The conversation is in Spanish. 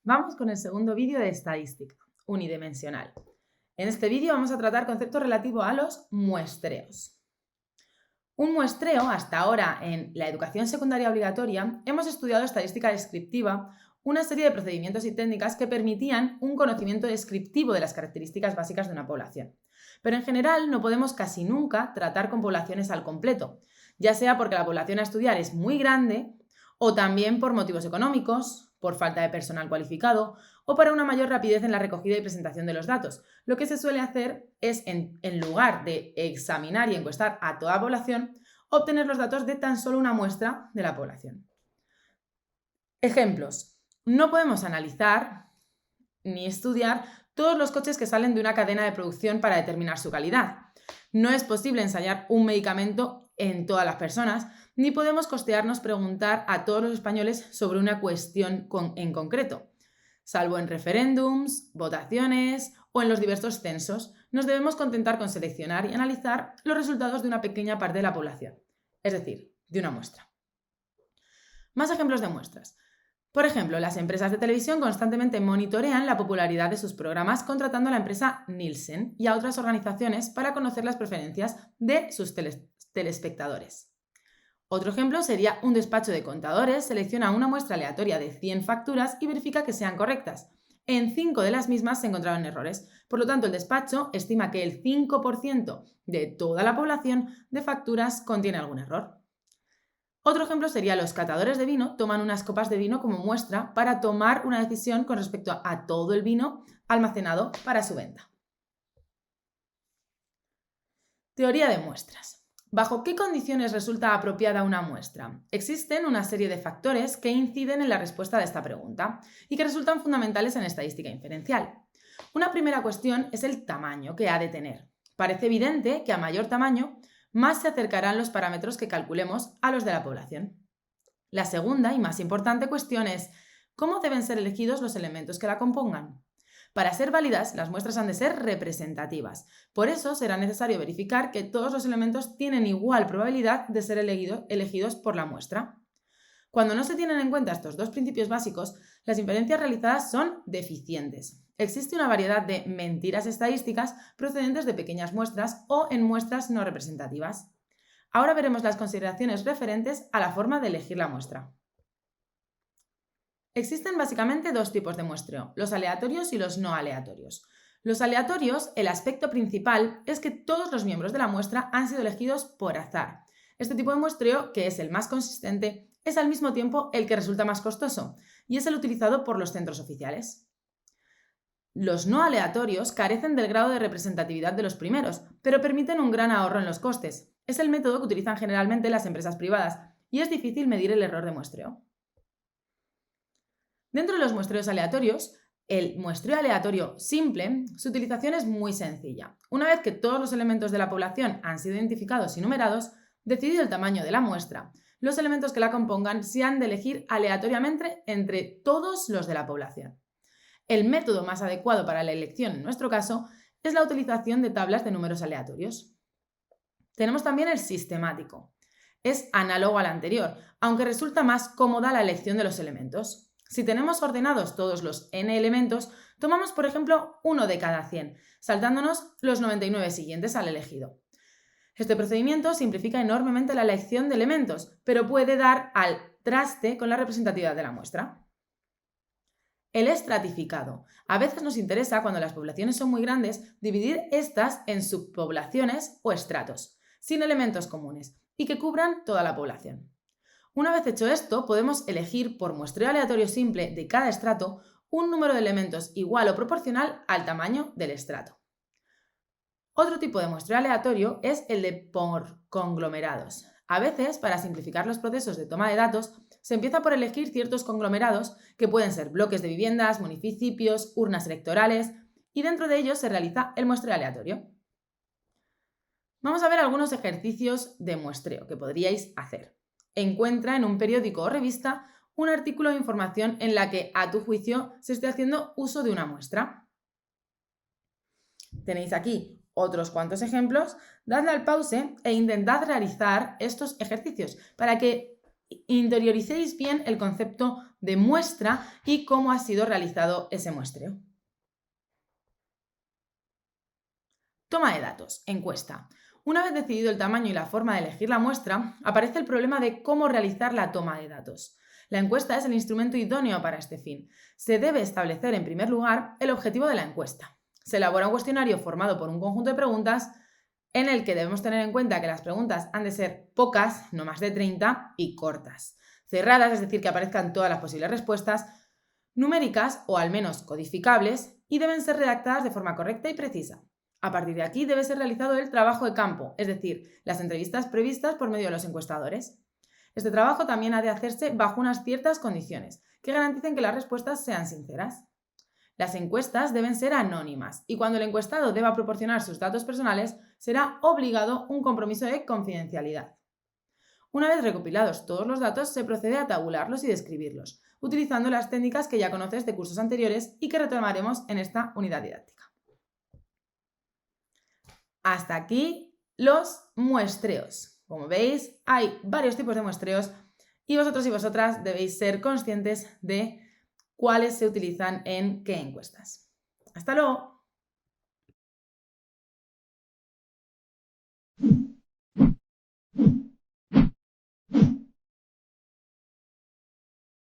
Vamos con el segundo vídeo de estadística unidimensional. En este vídeo vamos a tratar conceptos relativos a los muestreos. Un muestreo, hasta ahora en la educación secundaria obligatoria, hemos estudiado estadística descriptiva, una serie de procedimientos y técnicas que permitían un conocimiento descriptivo de las características básicas de una población. Pero en general no podemos casi nunca tratar con poblaciones al completo, ya sea porque la población a estudiar es muy grande o también por motivos económicos, por falta de personal cualificado o para una mayor rapidez en la recogida y presentación de los datos. Lo que se suele hacer es, en lugar de examinar y encuestar a toda la población, obtener los datos de tan solo una muestra de la población. Ejemplos. No podemos analizar ni estudiar todos los coches que salen de una cadena de producción para determinar su calidad. No es posible ensayar un medicamento en todas las personas, ni podemos costearnos preguntar a todos los españoles sobre una cuestión en concreto. Salvo en referéndums, votaciones o en los diversos censos, nos debemos contentar con seleccionar y analizar los resultados de una pequeña parte de la población, es decir, de una muestra. Más ejemplos de muestras. Por ejemplo, las empresas de televisión constantemente monitorean la popularidad de sus programas contratando a la empresa Nielsen y a otras organizaciones para conocer las preferencias de sus telespectadores. Otro ejemplo sería un despacho de contadores selecciona una muestra aleatoria de 100 facturas y verifica que sean correctas. En 5 de las mismas se encontraron errores. Por lo tanto, el despacho estima que el 5% de toda la población de facturas contiene algún error. Otro ejemplo sería los catadores de vino toman unas copas de vino como muestra para tomar una decisión con respecto a todo el vino almacenado para su venta. Teoría de muestras. ¿Bajo qué condiciones resulta apropiada una muestra? Existen una serie de factores que inciden en la respuesta de esta pregunta y que resultan fundamentales en estadística inferencial. Una primera cuestión es el tamaño que ha de tener. Parece evidente que a mayor tamaño, más se acercarán los parámetros que calculemos a los de la población. La segunda y más importante cuestión es ¿cómo deben ser elegidos los elementos que la compongan? Para ser válidas, las muestras han de ser representativas. Por eso será necesario verificar que todos los elementos tienen igual probabilidad de ser elegidos por la muestra. Cuando no se tienen en cuenta estos dos principios básicos, las inferencias realizadas son deficientes. Existe una variedad de mentiras estadísticas procedentes de pequeñas muestras o en muestras no representativas. Ahora veremos las consideraciones referentes a la forma de elegir la muestra. Existen básicamente dos tipos de muestreo, los aleatorios y los no aleatorios. Los aleatorios, el aspecto principal es que todos los miembros de la muestra han sido elegidos por azar. Este tipo de muestreo, que es el más consistente, es al mismo tiempo el que resulta más costoso y es el utilizado por los centros oficiales. Los no aleatorios carecen del grado de representatividad de los primeros, pero permiten un gran ahorro en los costes. Es el método que utilizan generalmente las empresas privadas y es difícil medir el error de muestreo. Dentro de los muestreos aleatorios, el muestreo aleatorio simple, su utilización es muy sencilla. Una vez que todos los elementos de la población han sido identificados y numerados, decidido el tamaño de la muestra, los elementos que la compongan se han de elegir aleatoriamente entre todos los de la población. El método más adecuado para la elección en nuestro caso es la utilización de tablas de números aleatorios. Tenemos también el sistemático. Es análogo al anterior, aunque resulta más cómoda la elección de los elementos. Si tenemos ordenados todos los n elementos, tomamos por ejemplo uno de cada 100, saltándonos los 99 siguientes al elegido. Este procedimiento simplifica enormemente la elección de elementos, pero puede dar al traste con la representatividad de la muestra. El estratificado. A veces nos interesa, cuando las poblaciones son muy grandes, dividir estas en subpoblaciones o estratos, sin elementos comunes, y que cubran toda la población. Una vez hecho esto, podemos elegir por muestreo aleatorio simple de cada estrato un número de elementos igual o proporcional al tamaño del estrato. Otro tipo de muestreo aleatorio es el de por conglomerados. A veces, para simplificar los procesos de toma de datos, se empieza por elegir ciertos conglomerados que pueden ser bloques de viviendas, municipios, urnas electorales, y dentro de ellos se realiza el muestreo aleatorio. Vamos a ver algunos ejercicios de muestreo que podríais hacer. Encuentra en un periódico o revista un artículo de información en la que, a tu juicio, se esté haciendo uso de una muestra. Tenéis aquí otros cuantos ejemplos, dadle al pause e intentad realizar estos ejercicios para que interioricéis bien el concepto de muestra y cómo ha sido realizado ese muestreo. Toma de datos, encuesta. Una vez decidido el tamaño y la forma de elegir la muestra, aparece el problema de cómo realizar la toma de datos. La encuesta es el instrumento idóneo para este fin. Se debe establecer, en primer lugar, el objetivo de la encuesta. Se elabora un cuestionario formado por un conjunto de preguntas en el que debemos tener en cuenta que las preguntas han de ser pocas, no más de 30, y cortas. Cerradas, es decir, que aparezcan todas las posibles respuestas, numéricas o al menos codificables, y deben ser redactadas de forma correcta y precisa. A partir de aquí debe ser realizado el trabajo de campo, es decir, las entrevistas previstas por medio de los encuestadores. Este trabajo también ha de hacerse bajo unas ciertas condiciones, que garanticen que las respuestas sean sinceras. Las encuestas deben ser anónimas y cuando el encuestado deba proporcionar sus datos personales, será obligado un compromiso de confidencialidad. Una vez recopilados todos los datos, se procede a tabularlos y describirlos, utilizando las técnicas que ya conoces de cursos anteriores y que retomaremos en esta unidad didáctica. Hasta aquí los muestreos. Como veis, hay varios tipos de muestreos y vosotros y vosotras debéis ser conscientes de cuáles se utilizan en qué encuestas. ¡Hasta luego!